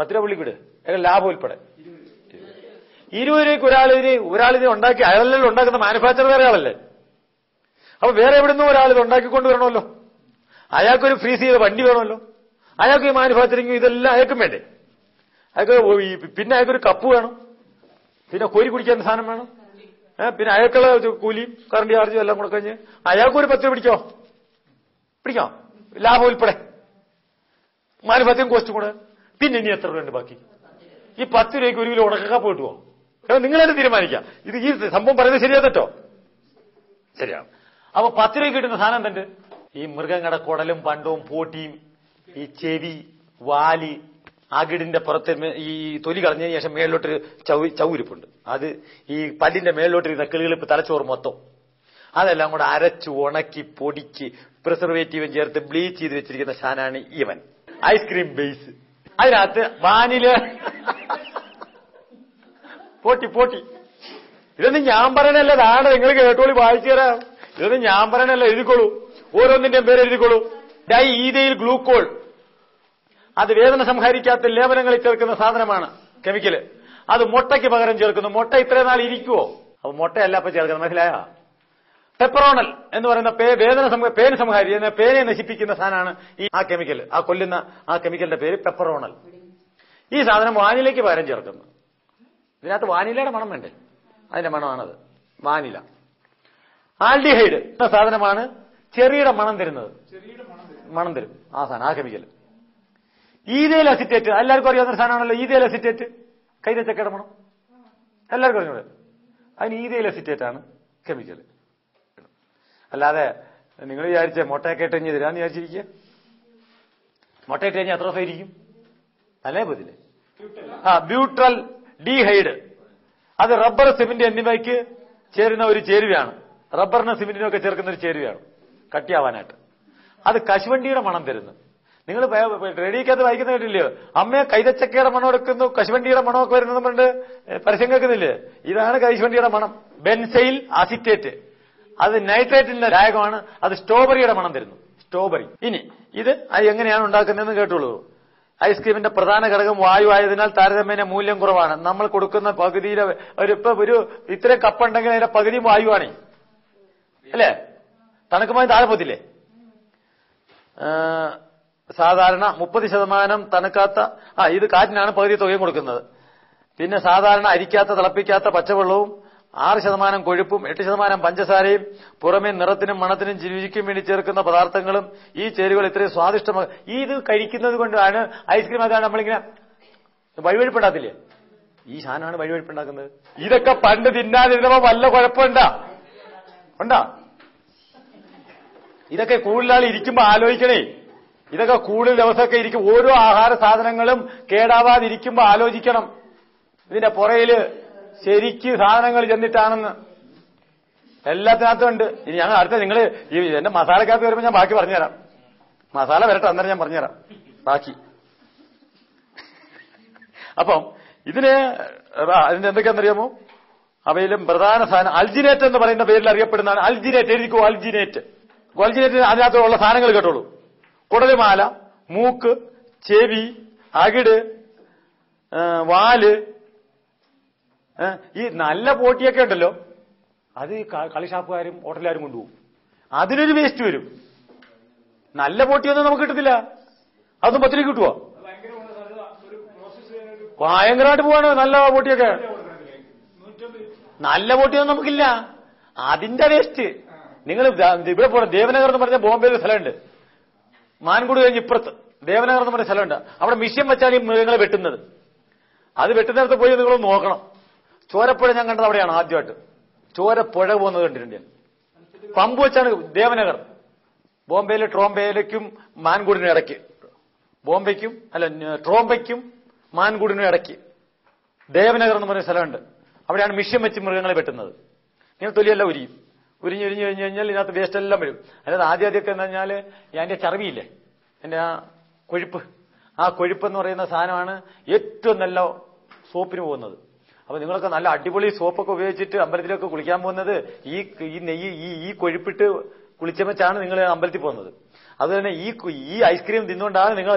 10 രൂപ പുള്ളിക്കിട്, ലാഭം ഉൾപ്പെടെ 20 രൂപയ്ക്ക് ഒരാളിത് ഉണ്ടാക്കി, അയാളെല്ലാം ഉണ്ടാക്കുന്ന മാനുഫാക്ചർ വേറെ ആളല്ലേ. അപ്പൊ വേറെ എവിടുന്നോ ഒരാളിത് ഉണ്ടാക്കിക്കൊണ്ട് വരണമല്ലോ, അയാൾക്കൊരു ഫ്രീസ് ചെയ്ത വണ്ടി വേണമല്ലോ, അയാൾക്ക് ഈ മാനുഫാക്ചറിങ് ഇതെല്ലാം അയാൾക്കും വേണ്ടേ. പിന്നെ അയാൾക്കൊരു കപ്പ് വേണം, പിന്നെ കോരി കുടിക്കാൻ സാധനം വേണം, പിന്നെ അയാൾക്കുള്ള കൂലിയും കറണ്ട് ചാർജും എല്ലാം കൂടെ കഴിഞ്ഞ് അയാൾക്കൊരു 10 രൂപ പിടിക്കാം, ലാഭം ഉൾപ്പെടെ മാനുഫാക്ചറിങ് കോസ്റ്റ് കൂടെ. പിന്നെ ഇനി എത്ര രൂപയുണ്ട് ബാക്കി? ഈ 10 രൂപയ്ക്ക് 1 കിലോ ഉണക്കക്കപ്പ് കിട്ടുമോ? നിങ്ങൾ തന്നെ തീരുമാനിക്കാം. ഈ സംഭവം പറയുന്നത് ശരിയാ തെറ്റോ? ശരിയാണ്. അപ്പൊ 10 രൂപയ്ക്ക് കിട്ടുന്ന സാധനം തന്നെ ഈ മൃഗങ്ങളുടെ കുടലും പണ്ടവും പോട്ടിയും ഈ ചെവി, വാല്, അകിടിന്റെ പുറത്ത് ഈ തൊലി കളഞ്ഞതിന് ശേഷം മേളിലോട്ടൊരു ചൗരിപ്പുണ്ട്, അത് ഈ പല്ലിന്റെ മേളിലോട്ടിരുന്ന കിളികളിപ്പ് തലച്ചോറ് മൊത്തം അതെല്ലാം കൂടെ അരച്ച് ഉണക്കി പൊടിക്ക് പ്രിസർവേറ്റീവും ചേർത്ത് ബ്ലീച്ച് ചെയ്ത് വെച്ചിരിക്കുന്ന സാധനമാണ് ഇവൻ. ഐസ്ക്രീം ബേസ്, അതിനകത്ത് വാനില പോട്ടി. ഇതൊന്നും ഞാൻ പറയണല്ല, അതാണ് നിങ്ങൾ കേട്ടോളി, വായിച്ചു തരാം. ഇതൊന്നും ഞാൻ പറയണല്ല, എഴുതിക്കോളൂ, ഓരോന്നിന്റെയും പേര് എഴുതിക്കോളൂ. ഡൈ ഈഥൈൽ ഗ്ലൂക്കോൾ, അത് വേദന സംഹരിക്കാത്ത ലേപനങ്ങളിൽ ചേർക്കുന്ന സാധനമാണ്, കെമിക്കല്. അത് മുട്ടയ്ക്ക് പകരം ചേർക്കുന്നു. മുട്ട ഇത്രയും നാൾ ഇരിക്കുവോ? അപ്പൊ മുട്ടയല്ല അപ്പൊ ചേർക്കുന്നത്, മനസ്സിലായ? പെപ്പറോണൽ എന്ന് പറയുന്ന പേന് സംഹാരി, പേനെ നശിപ്പിക്കുന്ന സാധനമാണ് ആ കെമിക്കൽ, ആ കൊല്ലുന്ന ആ കെമിക്കലിന്റെ പേര് പെപ്പറോണൽ. ഈ സാധനം വാനിലയ്ക്ക് പകരം ചേർക്കുന്നു. ഇതിനകത്ത് വാനിലയുടെ മണം വേണ്ടേ? അതിന്റെ മണമാണത്, വാനില. ആൽഡിഹൈഡ് എന്ന സാധനമാണ് ചെറിയുടെ മണം തരുന്നത്, മണം തരും ആ സാധനം, ആ കെമിക്കൽ. ഈഥൈൽ അസിറ്റേറ്റ് എല്ലാവർക്കും അറിയാവുന്ന സാധനമാണല്ലോ, ഈഥൈൽ അസിറ്റേറ്റ്, കൈതച്ചക്കയുടെ മണം എല്ലാവർക്കും അറിഞ്ഞൂടെ? അതിന് ഈഥൈൽ അസിറ്റേറ്റ് ആണ് കെമിക്കൽ. അല്ലാതെ നിങ്ങൾ വിചാരിച്ച മുട്ടയൊക്കെ ഇട്ട് കഴിഞ്ഞ് തരാന്ന് വിചാരിച്ചിരിക്കുക. മുട്ടയിട്ട് കഴിഞ്ഞാൽ എത്ര ദിവസം ഇരിക്കും? അല്ലേ പതില്ലേ? ബ്യൂട്രൽ ഡീഹൈഡ്, അത് റബ്ബർ, സിമെന്റ് എന്നിവയ്ക്ക് ചേരുന്ന ഒരു ചേരുവയാണ്. റബ്ബറിനും സിമെന്റിനും ഒക്കെ ചേർക്കുന്ന ഒരു ചേരുവയാണ് കട്ടിയാവാനായിട്ട്. അത് കശുവണ്ടിയുടെ മണം തരുന്നു. നിങ്ങൾ റേഡിയോക്കകത്ത് വായിക്കുന്ന കേട്ടില്ലയോ, അമ്മയെ കൈതച്ചക്കയുടെ മണം എടുക്കുന്നു, കശുവണ്ടിയുടെ മണമൊക്കെ വരുന്നത് കൊണ്ട് പരസ്യം കേൾക്കുന്നില്ലേ? ഇതാണ് കശുവണ്ടിയുടെ മണം. ബെൻസൈൽ അസിറ്റേറ്റ്, അത് നൈട്രേറ്റിന്റെ ലായകമാണ്, അത് സ്ട്രോബെറിയുടെ മണം തരുന്നു, സ്ട്രോബെറി. ഇനി ഇത് എങ്ങനെയാണ് ഉണ്ടാക്കുന്നതെന്ന് കേട്ടുള്ളൂ. ഐസ്ക്രീമിന്റെ പ്രധാന ഘടകം വായു ആയതിനാൽ താരതമ്യേന മൂല്യം കുറവാണ്. നമ്മൾ കൊടുക്കുന്ന പകുതിയിലെ ഒരു ഇത്രയും കപ്പുണ്ടെങ്കിൽ അതിന്റെ പകുതി വായുവാണ്, അല്ലേ? തണുക്കുമ്പോൾ താഴെ പോത്തില്ലേ? സാധാരണ 30% തണുക്കാത്ത, ഇത് കാറ്റിനാണ് പകുതി തുകയും കൊടുക്കുന്നത്. പിന്നെ സാധാരണ അരിക്കാത്ത തിളപ്പിക്കാത്ത പച്ചവെള്ളവും 6% കൊഴുപ്പും 8% പഞ്ചസാരയും പുറമേ നിറത്തിനും മണത്തിനും രുചിക്കും വേണ്ടി ചേർക്കുന്ന പദാർത്ഥങ്ങളും ഈ ചേരുവകൾ ഇത്രയും സ്വാദിഷ്ടമാണ്. ഇത് കഴിക്കുന്നത് കൊണ്ടാണ് ഐസ്ക്രീം, അതാണ് നമ്മളിങ്ങനെ വഴിവഴിപ്പുണ്ടാകത്തില്ലേ? ഈ സാധനമാണ് വഴിവഴിപ്പുണ്ടാക്കുന്നത്. ഇതൊക്കെ പണ്ട് തിന്നാതിരുന്നപ്പോ വല്ല കുഴപ്പമുണ്ടാ? ഇതൊക്കെ കൂടുതലാൾ ഇരിക്കുമ്പോ ആലോചിക്കണേ. ഇതൊക്കെ കൂടുതൽ ദിവസമൊക്കെ ഇരിക്കും. ഓരോ ആഹാര സാധനങ്ങളും കേടാവാതിരിക്കുമ്പോ ആലോചിക്കണം. ഇതിന്റെ പുറയില് ശരിക്ക് സാധനങ്ങൾ ചെന്നിട്ടാണെന്ന് എല്ലാത്തിനകത്തും ഉണ്ട്. ഇനി ഞങ്ങൾ അടുത്ത നിങ്ങൾ ഈ എന്റെ മസാലക്കകത്ത് വരുമ്പോൾ ഞാൻ ബാക്കി പറഞ്ഞുതരാം. മസാല വരട്ടെ, അന്നേരം ഞാൻ പറഞ്ഞുതരാം ബാക്കി. അപ്പം അതിന്റെ എന്തൊക്കെയാണെന്നറിയാമോ? അവയിലും പ്രധാന സാധനം അൽജിനേറ്റ് എന്ന് പറയുന്ന പേരിൽ അറിയപ്പെടുന്നതാണ്. അൽജിനേറ്റ് എഴുതിക്കോ, അൽജിനേറ്റ്. അതിനകത്തുള്ള സാധനങ്ങൾ കേട്ടോളൂ. കുടലുമാല, മൂക്ക്, ചെവി, അകിട്, വാല്. ഈ നല്ല പോട്ടിയൊക്കെ ഉണ്ടല്ലോ, അത് കളിഷാപ്പുകാരും ഹോട്ടലുകാരും കൊണ്ടുപോകും. അതിനൊരു വേസ്റ്റ് വരും. നല്ല പോട്ടിയൊന്നും നമുക്ക് കിട്ടത്തില്ല. അതൊന്നും 10 രൂപ കിട്ടുവോ? ഭയങ്കരമായിട്ട് പോവാണ് നല്ല പോട്ടിയൊക്കെ. നല്ല പോട്ടിയൊന്നും നമുക്കില്ല, അതിന്റെ വേസ്റ്റ്. നിങ്ങൾ ഇവിടെ പോകണം. ദേവനഗർ എന്ന് പറഞ്ഞ ബോംബെയിൽ സ്ഥലമുണ്ട്, മാൻകുട് കഴിഞ്ഞ് ഇപ്പുറത്ത് ദേവനഗർ എന്ന് പറഞ്ഞ സ്ഥലമുണ്ട്. അവിടെ മിഷ്യൻ വെച്ചാണ് ഈ മൃഗങ്ങളെ വെട്ടുന്നത്. അത് വെട്ടുന്നിടത്ത് പോയി നിങ്ങളൊന്ന് നോക്കണം. ചോരപ്പുഴ ഞാൻ കണ്ടത് അവിടെയാണ് ആദ്യമായിട്ട്. ചോരപ്പുഴ പോകുന്നത് കണ്ടിട്ടുണ്ട് ഞാൻ. പമ്പ് വെച്ചാണ് ദേവനഗർ, ബോംബെയിലെ ട്രോംബെയിലേക്കും മാൻകുടിനും ഇടയ്ക്ക്, ട്രോംബയ്ക്കും മാൻകുടിനും ഇടയ്ക്ക് ദേവനഗർ എന്ന് പറയുന്ന സ്ഥലമുണ്ട്. അവിടെയാണ് മിഷ്യൻ വെച്ച് മൃഗങ്ങളെ വെട്ടുന്നത്. ഇങ്ങനെ തൊലിയെല്ലാം ഉരിഞ്ഞു കഴിഞ്ഞാൽ ഇതിനകത്ത് വേസ്റ്റ് എല്ലാം വരും. അതായത് ആദ്യമൊക്കെ എന്ന് പറഞ്ഞാൽ അതിന്റെ ചർവിയില്ലേ, എന്റെ ആ കൊഴുപ്പ്, ആ കൊഴുപ്പെന്ന് പറയുന്ന സാധനമാണ് ഏറ്റവും നല്ല സോപ്പിന് പോകുന്നത്. അപ്പൊ നിങ്ങളൊക്കെ നല്ല അടിപൊളി സോപ്പൊക്കെ ഉപയോഗിച്ചിട്ട് അമ്പലത്തിലൊക്കെ കുളിക്കാൻ പോകുന്നത് ഈ നെയ്യ് ഈ കൊഴുപ്പിട്ട് കുളിച്ചമച്ചാണ് നിങ്ങൾ അമ്പലത്തിൽ പോകുന്നത്. അതുതന്നെ ഈ ഐസ്ക്രീം തിന്നുകൊണ്ടാണ് നിങ്ങൾ